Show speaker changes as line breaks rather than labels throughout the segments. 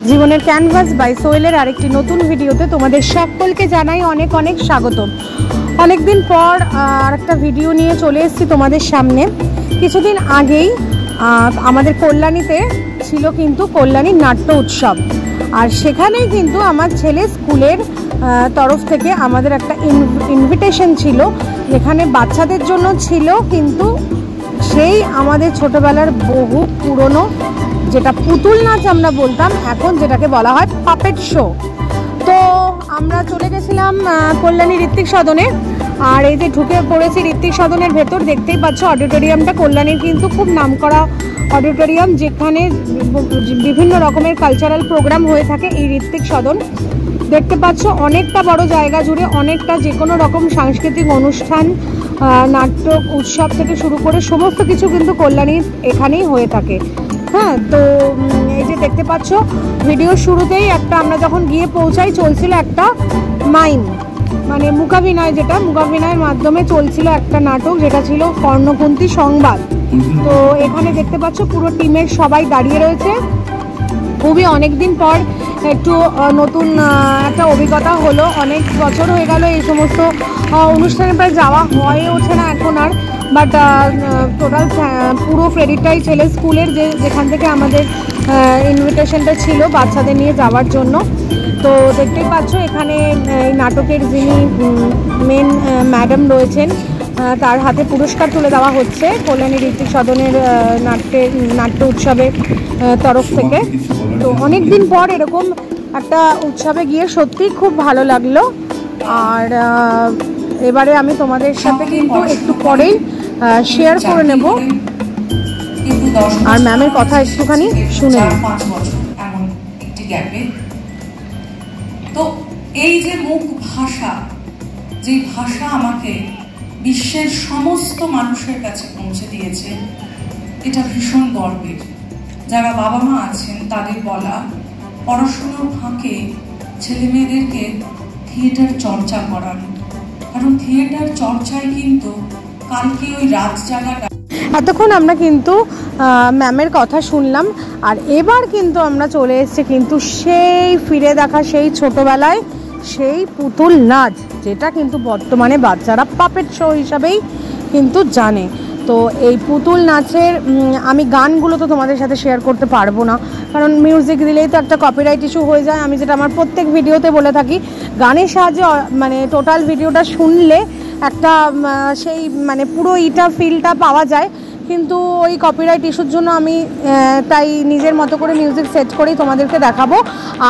জীবনের canvas by সোহেলের আরেকটি নতুন ভিডিওতে তোমাদের সকলকে জানাই অনেক অনেক স্বাগত। অনেকদিন পর আরেকটা ভিডিও নিয়ে চলে এসেছি তোমাদের সামনে। কিছুদিন আগেই আমাদের কল্যাণীতে ছিল কিন্তু কল্যাণী নাট্য উৎসব, আর সেখানেই কিন্তু আমার ছেলে স্কুলের তরফ থেকে আমাদের একটা ইনভিটেশন ছিল, যেখানে বাচ্চাদের জন্য ছিল কিন্তু সেই আমাদের ছোটোবেলার বহু পুরনো যেটা পুতুল নাচ আমরা বলতাম, এখন যেটাকে বলা হয় পাপেট শো। তো আমরা চলে গেছিলাম কল্যাণী ঋত্বিক সদনে, আর এই যে ঢুকে পড়েছি ঋত্বিক সদনের ভেতর, দেখতেই পাচ্ছ অডিটোরিয়ামটা কল্যাণীর কিন্তু খুব নামকরা অডিটোরিয়াম, যেখানে বিভিন্ন রকমের কালচারাল প্রোগ্রাম হয়ে থাকে। এই ঋত্বিক সদন দেখতে পাচ্ছ অনেকটা বড় জায়গা জুড়ে অনেকটা যে কোনো রকম সাংস্কৃতিক অনুষ্ঠান, নাট্য উৎসব থেকে শুরু করে সমস্ত কিছু কিন্তু কল্যাণীর এখানেই হয়ে থাকে। হ্যাঁ, তো এই যে দেখতে পাচ্ছ ভিডিওর শুরুতেই একটা আমরা যখন গিয়ে পৌঁছাই চলছিল একটা মাইম, মানে মূকাভিনয়, যেটা মূকাভিনয়ের মাধ্যমে চলছিল একটা নাটক, যেটা ছিল কর্ণকুন্তী সংবাদ। তো এখানে দেখতে পাচ্ছ পুরো টিমের সবাই দাঁড়িয়ে রয়েছে। খুবই অনেক দিন পর একটু নতুন একটা অভিজ্ঞতা হলো। অনেক বছর হয়ে গেল এই সমস্ত অনুষ্ঠানে প্রায় যাওয়া হয়ে ওঠে না এখন আর, বাট টোটাল পুরো ক্রেডিটটাই ছেলে স্কুলের, যেখান থেকে আমাদের ইনভিটেশনটা ছিল বাচ্চাদের নিয়ে যাওয়ার জন্য। তো দেখতেই পাচ্ছ এখানে এই নাটকের যিনি মেন ম্যাডাম রয়েছেন, তার হাতে পুরস্কার তুলে দেওয়া হচ্ছে কল্যাণী ঋত্বিক সদনের নাট্য উৎসবের তরফ থেকে। তো অনেক দিন পর এরকম একটা উৎসবে গিয়ে সত্যিই খুব ভালো লাগলো। আর এবারে আমি তোমাদের সাথে কিন্তু একটু পরেই শেয়ার করে নেব, আর ম্যামের কথা একটুখানি শুনে নেব।
তো এই যে মুখ ভাষা, যে ভাষা আমাকে বিশ্বের সমস্ত মানুষের কাছে পৌঁছে দিয়েছে, এটা ভীষণ গর্বের। যারা বাবা মা আছেন তাদের বলা, পড়াশোনার ফাঁকে ছেলে মেয়েদেরকে থিয়েটার চর্চা করানো, কারণ থিয়েটার চর্চায় কিন্তু কালকে ওই রাত জাগাটা।
এতক্ষণ আমরা কিন্তু ম্যামের কথা শুনলাম, আর এবার কিন্তু আমরা চলে এসেছি কিন্তু সেই ফিরে দেখা সেই ছোটোবেলায় সেই পুতুল নাচ, যেটা কিন্তু বর্তমানে বাচ্চারা পাপেট শো হিসাবেই কিন্তু জানে। তো এই পুতুল নাচের আমি গানগুলো তো তোমাদের সাথে শেয়ার করতে পারবো না, কারণ মিউজিক দিলেই তো একটা কপিরাইট ইস্যু হয়ে যায়। আমি যেটা আমার প্রত্যেক ভিডিওতে বলে থাকি, গানের সাহায্যে মানে টোটাল ভিডিওটা শুনলে একটা সেই মানে পুরো ফিলটা পাওয়া যায়, কিন্তু ওই কপিরাইট ইস্যুর জন্য আমি তাই নিজের মতো করে মিউজিক সেট করেই তোমাদেরকে দেখাবো।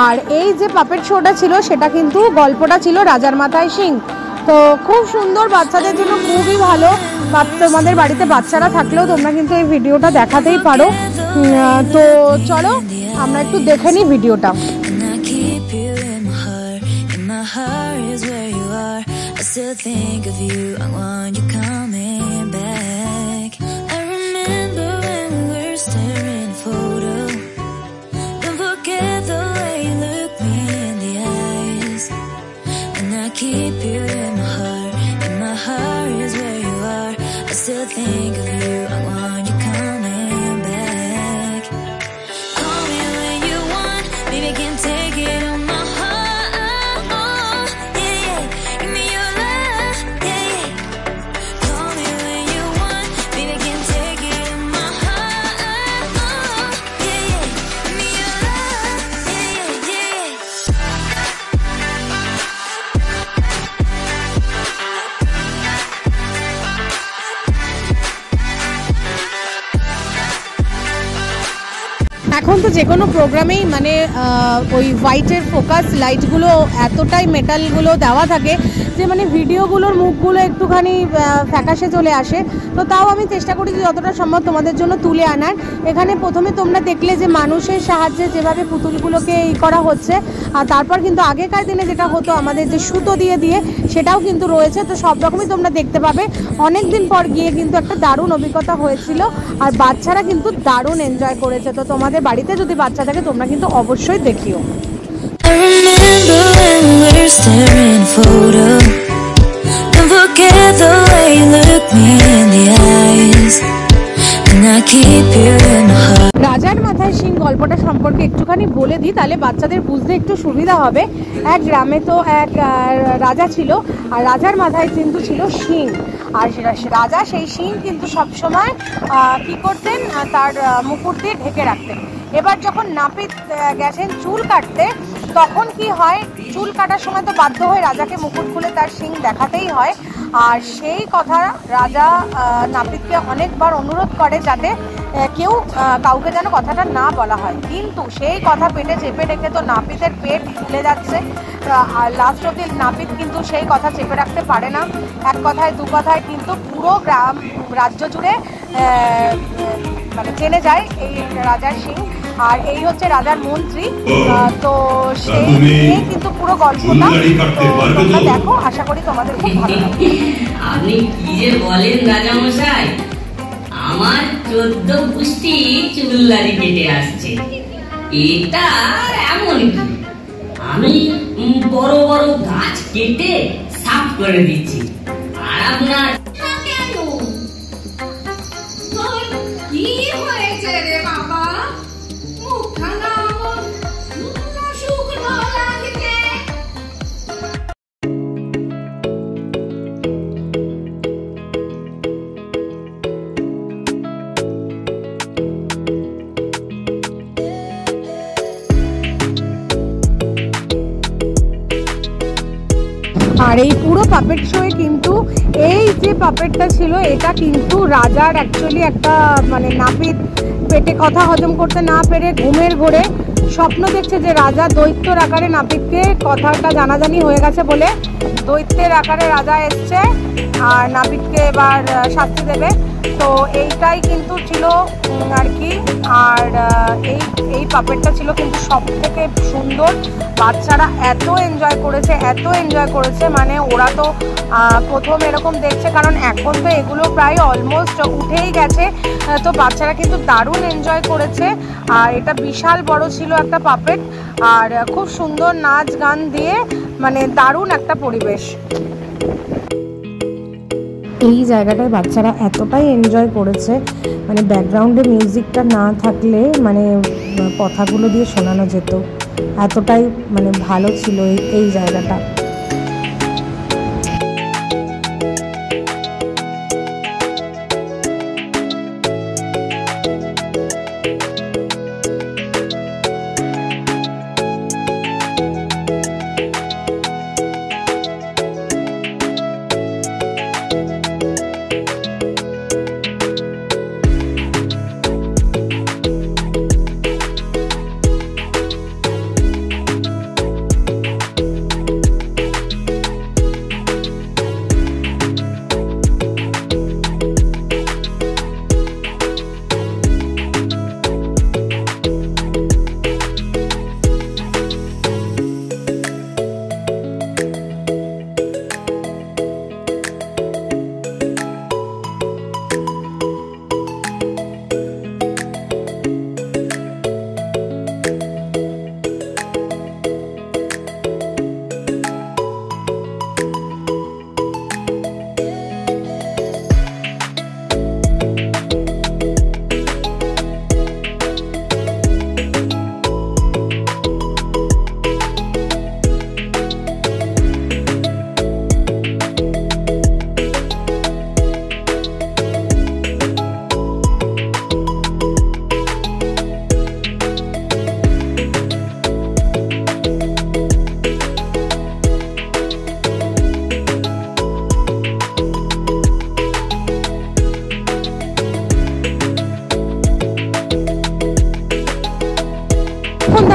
আর এই যে পাপেট শোটা ছিল, সেটা কিন্তু গল্পটা ছিল রাজার মাথায় সিং। তো খুব সুন্দর, বাচ্চাদের জন্য খুবই ভালো। তোমাদের বাড়িতে বাচ্চারা থাকলেও তোমরা কিন্তু এই ভিডিওটা দেখাতেই পারো। তো চলো আমরা একটু দেখে নিই ভিডিওটা। Still think of you, I want you coming back. I remember when we were staring at a photo. Don't forget the way you look me in the eyes. And I keep you in my heart is where you are. I still think of you, I want you coming back. Call me when you want, baby, I can't take it on my heart. এখন তো যে কোনো প্রোগ্রামেই মানে ওই হোয়াইটের focus লাইটগুলো এতটাই মেটালগুলো দেওয়া থাকে যে মানে ভিডিওগুলোর মুখগুলো একটুখানি ফ্যাকাশে চলে আসে। তো তাও আমি চেষ্টা করি যে যতটা সম্ভব তোমাদের জন্য তুলে আনার। এখানে প্রথমে তোমরা দেখলে যে মানুষের সাহায্যে যেভাবে পুতুলগুলোকে করা হচ্ছে, আর তারপর কিন্তু আগেকার দিনে যেটা হতো আমাদের যে সুতো দিয়ে সেটাও কিন্তু রয়েছে। তো সব রকমই তোমরা দেখতে পাবে। অনেক দিন পর গিয়ে কিন্তু একটা দারুণ অভিজ্ঞতা হয়েছিল, আর বাচ্চারা কিন্তু দারুণ এনজয় করেছে। তো তোমাদের বাড়িতে যদি বাচ্চা থাকে তোমরা কিন্তু অবশ্যই দেখিও। I remember when we were staring at a photo. Don't forget the way you look me in the eyes. And রাজার মাথায় সিং গল্পটা সম্পর্কে একটুখানি বলে দিই, তাহলে বাচ্চাদের বুঝতে একটু সুবিধা হবে। এক গ্রামে তো এক রাজা ছিল, আর রাজার মাথায় কিন্তু ছিল সিং। আর রাজা সেই সিং কিন্তু সবসময় কি করতেন, তার মুকুট দিয়ে ঢেকে রাখতেন। এবার যখন নাপিত গেছেন চুল কাটতে, তখন কি হয়, চুল কাটার সময় তো বাধ্য হয়ে রাজাকে মুকুট খুলে তার সিং দেখাতেই হয়। আর সেই কথা রাজা নাপিতকে অনেকবার অনুরোধ করে যাতে কেউ কাউকে যেন কথাটা না বলা হয়, কিন্তু সেই কথা পেটে চেপে রেখে তো নাপিতের পেট ফুলে যাচ্ছে। আর লাস্ট অব্দি নাপিত কিন্তু সেই কথা চেপে রাখতে পারে না। এক কথায় দু কথায় কিন্তু পুরো গ্রাম রাজ্য জুড়ে মানে জেনে যায় এই রাজার সিং। আর এই হচ্ছে রাজার মন্ত্রী। তো সেই নিয়ে কিন্তু পুরো গল্পটা তোমরা দেখো, আশা করি তোমাদের খুব ভালো লাগবে।
আপনি কি যে বলেন রাজা মশাই, আমার 14 পুষ্টি চুলদারি কেটে আসছে। এটা এমন কি, আমি বড় বড় গাছ কেটে সাফ করে দিচ্ছি। আর আপনার
কি হয়েছে রে বাবা? মুখখানা শুকনো শুকনো লাগছে।
আর এই পুরো পাপেট শোয়ে কিন্তু এই যে পাপেটটা ছিল, এটা কিন্তু রাজার অ্যাকচুয়ালি একটা মানে নাপিত পেটে কথা হজম করতে না পেরে ঘুমের ঘোরে স্বপ্ন দেখছে যে রাজা দৈত্যর আকারে নাপিতকে কথাটা জানাজানি হয়ে গেছে বলে দৈত্যের আকারে রাজা এসছে আর নাপিতকে এবার শাস্তি দেবে। তো এইটাই কিন্তু ছিল আর কি। আর এই পাপেটটা ছিল কিন্তু সব থেকে সুন্দর। বাচ্চারা এত এনজয় করেছে, মানে ওরা তো প্রথম এরকম দেখছে, কারণ এখন তো এগুলো প্রায় অলমোস্ট উঠেই গেছে। তো বাচ্চারা কিন্তু দারুণ এনজয় করেছে। আর এটা বিশাল বড় ছিল একটা পাপেট, আর খুব সুন্দর নাচ গান দিয়ে মানে দারুণ একটা পরিবেশ। এই জায়গাটায় বাচ্চারা এতটাই এনজয় করেছে, মানে ব্যাকগ্রাউন্ডে মিউজিকটা না থাকলে মানে কথাগুলো দিয়ে শোনানো যেত, এতটাই মানে ভালো ছিল এই জায়গাটা।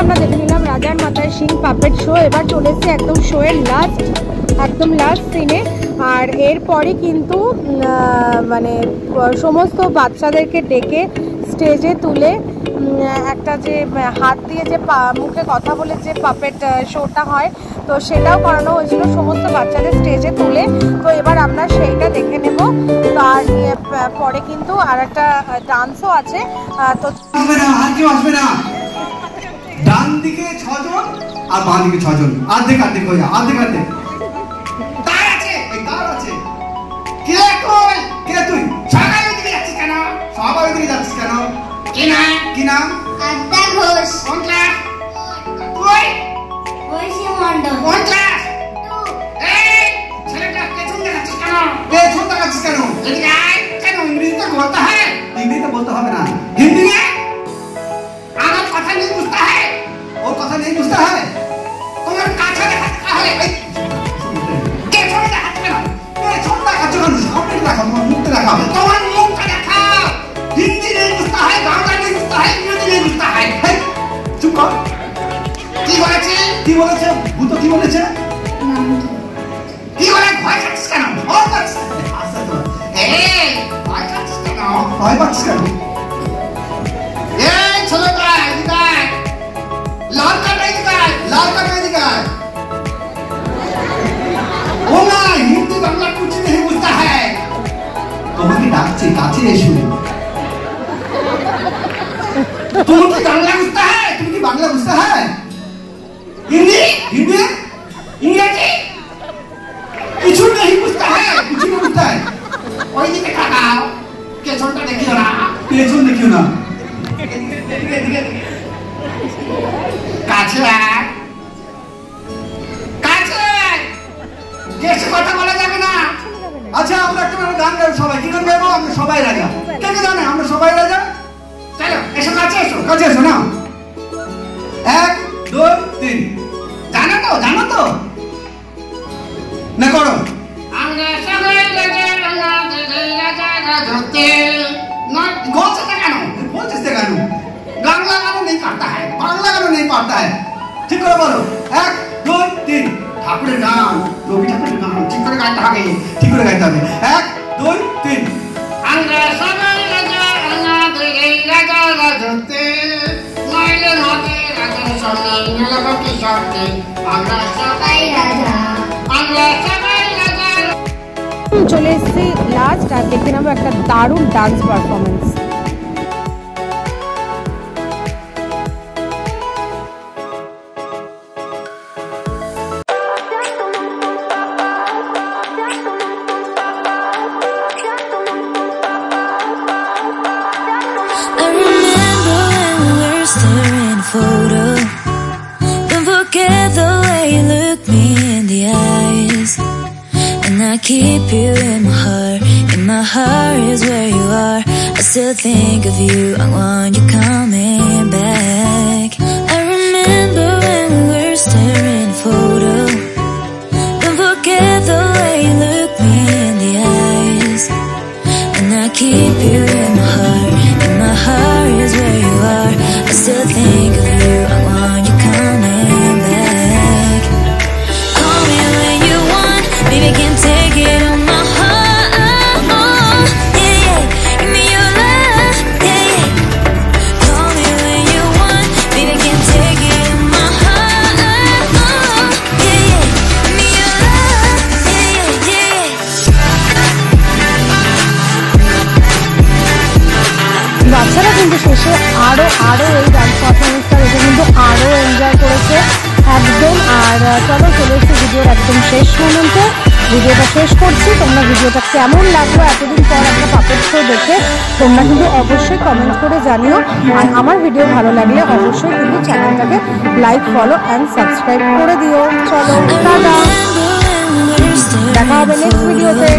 আমরা দেখে নিলাম রাজার মাথায় সিং পাপেট শো। এবার চলেছে একদম শোয়ের লাস্ট সিনে। আর এরপরে কিন্তু মানে সমস্ত বাচ্চাদেরকে ডেকে স্টেজে তুলে একটা যে হাত দিয়ে যে মুখে কথা বলে যে পাপেট শোটা হয়, তো সেটাও করানো হয়েছিল সমস্ত বাচ্চাদের স্টেজে তুলে। তো এবার আমরা সেইটা দেখে নেব। তার পরে কিন্তু আর একটা ডান্সও আছে। তো
ডান দিকে 6 জন আর বাঁ দিকে 6 জন, অর্ধেক হয়ে যায়, অর্ধেক তার আছে, কে কই কে তুই সবাই ওদিকে যাচ্ছিস কেন? সবাই ওদিকে যাচ্ছে
কি নাম?
কি নাম?
আদ্যা ঘোষ।
কোন ক্লাস? তুই?
ঐশী মণ্ডল।
কোন ক্লাস? এই ছেলেটা পেছন দেখাচ্ছিস কেন?
পেছন দেখাচ্ছিস কেন?
এদিকে আয়। কেন ইংরেজিতে বলতে হয়?
হিন্দিতে বলতে হবে না। হিন্দি
में আমার কথা नहीं बुझता है।
ওর কথা নেই বুঝতে হয়।
তোমার কাছে দেখাতে হয়। পেছন দেখাচ্ছ কেন?
পেছন দেখাচ্ছ কেন? সামনে দেখাও, তোমার মুখটা দেখাও।
তোমার মুখটা দেখাও। হিন্দি नहीं बुझता है, বাংলা नहीं बुझता है, ইংরেজি नहीं बुझता है।
হেই, চুপ কর।
কি বলেছে?
কি বলেছে? ভূত কি বলেছে?
কি বলে ভয় খাচ্ছিস কেন?
ভয় পাচ্ছিস? আচ্ছা তো।
এই ভয় খাচ্ছিস কেন?
ভয় পাচ্ছিস কেন?
এই ছেলেটা এদিকে আয়। লাল কার্ড এদিকে আয়।
লাল কার্ড এদিকে আয়।
ও না হিন্দি বাংলা कुछ नहीं बुझता है।
তোমাকে ডাকছে, কাছে এসো।
तुम की बांग्ला बुझता है?
তুমি কি বাংলা বুঝতে হয়?
हिंदी
হিন্দি
इंग्रजी
কিছু নেই বুঝতে হয়, কিছু নেই বুঝতে হয়।
ওই দিকে তাকাও। পেছনটা দেখিও না।
পেছন দেখিও না।
কাছে আয়। কাছে আয়। বেশি কথা বলা যাবে না।
আচ্ছা আমরা একটা গান গাইবো সবাই। কি গান গাইবো? আমরা সবাই রাজা। কে কে জানে আমরা সবাই রাজা?
চলো এসো কাছে এসো।
কাছে এসো না। 1 2 3
জানো তো?
জানো তো? না করো।
আমরা সবাই রাজা রাজা রাজা রাজতে নয় বলছে না কেন?
বলছিস তো কেন?
বাংলা গানও नहीं करता है।
বাংলা গান নেই পারতা হয়। ঠিক করে বলো। 1 2 3 ঠাকুরের গান, রবি ঠাকুরের গান ঠিক করে গাইতে হবে। ঠিক করে গাইতে হবে। 1 2 3
আমরা সবাই রাজা রাজা রাজতে নইলে হবে রাজার সামনে মেলাবো কি শর্তে। আমরা সবাই রাজা। আমরা সবাই রাজা।
চলে এসেছি লাস্ট আর দেখে নেবো একটা দারুণ dance performance.
I remember when we were staring a photo. Don't forget the way you look me in the eyes. And I keep you in my heart. In my heart is where you are. I still think of you. I want you coming back. I remember when we were staring a photo. Don't forget the way you look me in the eyes. And I keep you in my heart. In my heart is where you are. I still think of you. I want you coming back. Call me when you want. Baby, can't take it on my heart. Yeah, yeah. Give me your love. Yeah, yeah. Call me when you want. Baby, can't take it on my heart. Yeah, yeah. Give me your love. Yeah, yeah, yeah.
বাচ্চারা কিন্তু শেষে আরো এই dance পারফরমেন্সটা দেখে কিন্তু আরো enjoy করেছে একদম। আর চলো চলে এসেছি ভিডিওর একদম শেষ মোমেন্টে। ভিডিওটা শেষ করছি। তোমরা ভিডিওটা কেমন লাগলো এতদিন পর একটা পাপেট শো দেখে তোমরা কিন্তু অবশ্যই কমেন্ট করে জানিও। আর আমার ভিডিও ভালো লাগলে অবশ্যই কিন্তু চ্যানেলটাকে লাইক ফলো অ্যান্ড সাবস্ক্রাইব করে দিও। চলো টাটা, দেখা হবে নেক্সট ভিডিওতে।